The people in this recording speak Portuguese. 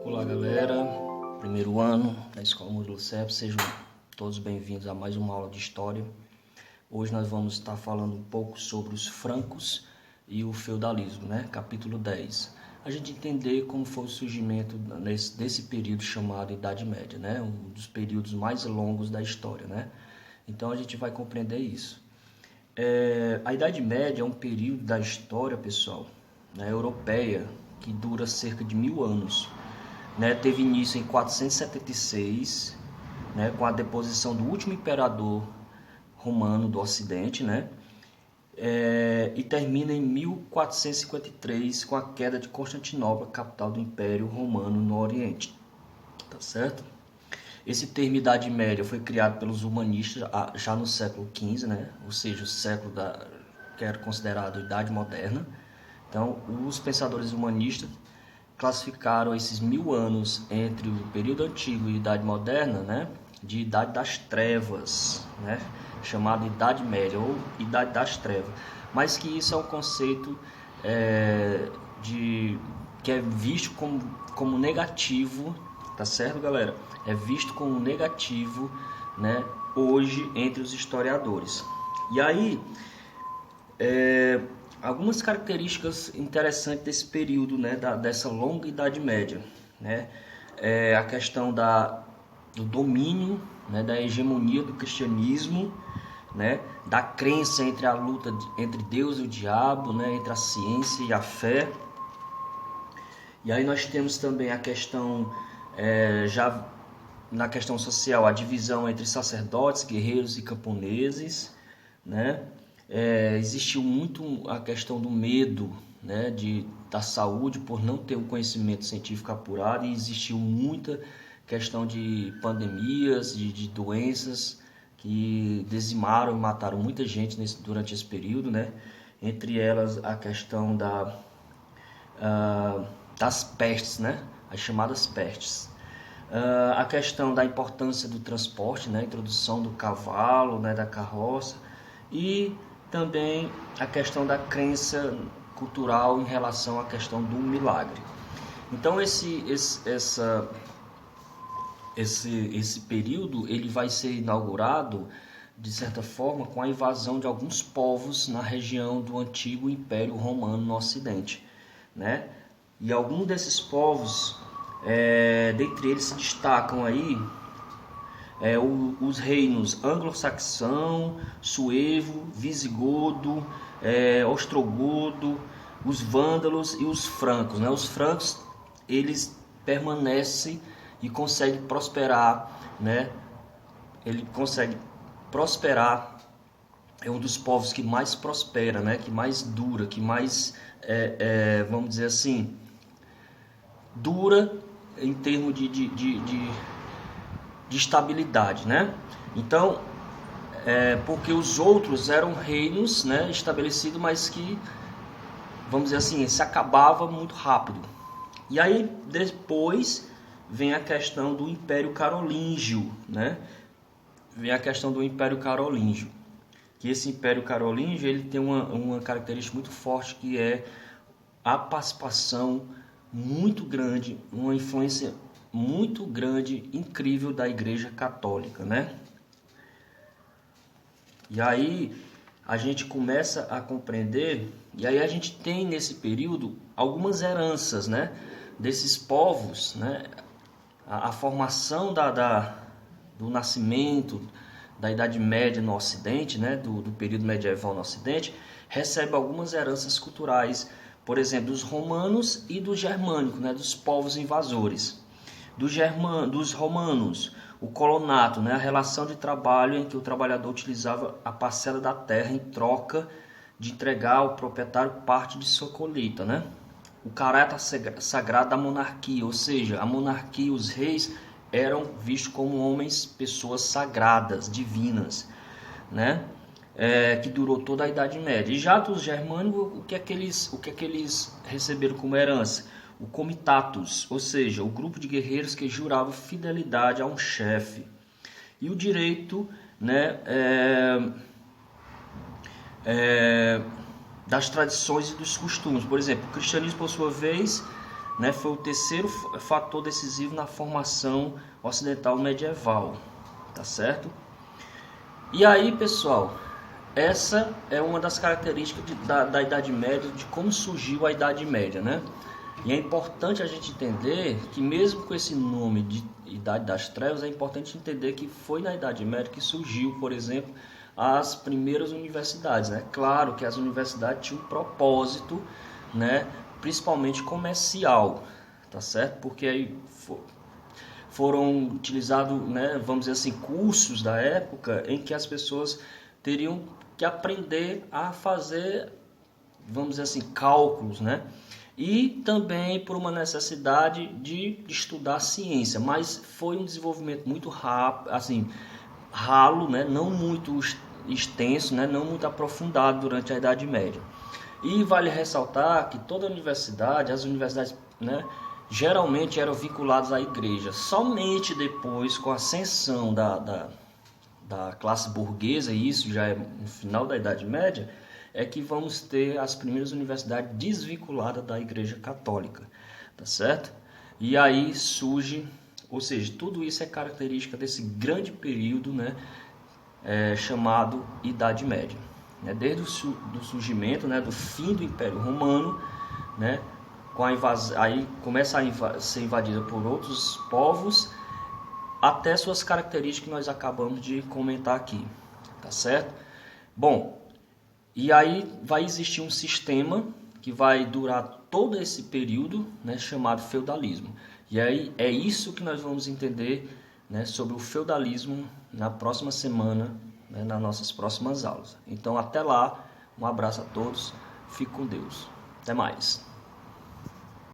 Olá galera, primeiro ano da Escola Murilo CEP, sejam todos bem-vindos a mais uma aula de História. Hoje nós vamos estar falando um pouco sobre os francos e o feudalismo, Capítulo 10. A gente entender como foi o surgimento desse período chamado Idade Média, Um dos períodos mais longos da história, Então a gente vai compreender isso. A Idade Média é um período da história, pessoal, europeia, que dura cerca de 1000 anos. Teve início em 476, com a deposição do último imperador romano do Ocidente, e termina em 1453 com a queda de Constantinopla, capital do Império Romano no Oriente. Tá certo? Esse termo Idade Média foi criado pelos humanistas já no século XV, ou seja, o século que era considerado Idade Moderna. Então, os pensadores humanistas classificaram esses 1000 anos entre o período antigo e a Idade Moderna, de Idade das Trevas, chamado Idade Média ou Idade das Trevas, mas que isso é um conceito que é visto como negativo, tá certo, galera? É visto como negativo, hoje entre os historiadores. E aí, algumas características interessantes desse período, dessa longa Idade Média, a questão do domínio, da hegemonia do cristianismo, da crença entre a luta entre Deus e o diabo, entre a ciência e a fé. E aí nós temos também a questão, já na questão social, a divisão entre sacerdotes, guerreiros e camponeses, existiu muito a questão do medo, da saúde por não ter um conhecimento científico apurado, e existiu muita questão de pandemias, de doenças que dizimaram e mataram muita gente durante esse período, entre elas a questão das pestes, as chamadas pestes. A questão da importância do transporte, a introdução do cavalo, da carroça, e também a questão da crença cultural em relação à questão do milagre. Então esse período ele vai ser inaugurado, de certa forma, com a invasão de alguns povos na região do antigo Império Romano no Ocidente, E alguns desses povos, dentre eles se destacam aí os reinos anglo-saxão, suevo, visigodo, ostrogodo, os vândalos e os francos. Os francos, eles permanecem e conseguem prosperar, Ele consegue prosperar, é um dos povos que mais prospera, que mais dura, que mais, vamos dizer assim, dura em termos de estabilidade, Então, porque os outros eram reinos, estabelecidos, mas que, vamos dizer assim, se acabava muito rápido. E aí depois vem a questão do Império Carolíngio, Vem a questão do Império Carolíngio, que esse Império Carolíngio ele tem uma característica muito forte, que é a participação muito grande, uma influência muito grande, incrível da Igreja Católica, E aí a gente começa a compreender, e aí a gente tem nesse período algumas heranças, desses povos, a formação do nascimento da Idade Média no Ocidente, do período medieval no Ocidente, recebe algumas heranças culturais, por exemplo, dos romanos e dos germânicos, dos povos invasores. Dos romanos, o colonato, a relação de trabalho em que o trabalhador utilizava a parcela da terra em troca de entregar ao proprietário parte de sua colheita, O caráter sagrado da monarquia, ou seja, a monarquia, os reis eram vistos como homens, pessoas sagradas, divinas, que durou toda a Idade Média. E já dos germânicos, o que é que eles receberam como herança? O comitatus, ou seja, o grupo de guerreiros que jurava fidelidade a um chefe. E o direito, das tradições e dos costumes. Por exemplo, o cristianismo, por sua vez, né, foi o terceiro fator decisivo na formação ocidental medieval, tá certo? E aí, pessoal, essa é uma das características da Idade Média, de como surgiu a Idade Média, né? E é importante a gente entender que mesmo com esse nome de Idade das Trevas, é importante entender que foi na Idade Média que surgiu, por exemplo, as primeiras universidades, né? Claro que as universidades tinham um propósito, né, principalmente comercial, tá certo? Porque aí foram utilizados, né, vamos dizer assim, cursos da época em que as pessoas teriam que aprender a fazer, vamos dizer assim, cálculos, né? E também por uma necessidade de estudar ciência, mas foi um desenvolvimento muito rápido, assim, ralo, né? Não muito extenso, né? Não muito aprofundado durante a Idade Média. E vale ressaltar que toda universidade, as universidades, né, geralmente eram vinculadas à igreja. Somente depois, com a ascensão da classe burguesa, e isso já é no final da Idade Média, é que vamos ter as primeiras universidades desvinculadas da Igreja Católica, tá certo? E aí surge, ou seja, tudo isso é característica desse grande período, né, chamado Idade Média, né? Desde o surgimento, né, do fim do Império Romano, né, com a invasão, aí começa a ser invadida por outros povos, até suas características que nós acabamos de comentar aqui, tá certo? Bom, e aí vai existir um sistema que vai durar todo esse período, né, chamado feudalismo. E aí é isso que nós vamos entender, né, sobre o feudalismo na próxima semana, né, nas nossas próximas aulas. Então até lá, um abraço a todos, fique com Deus. Até mais.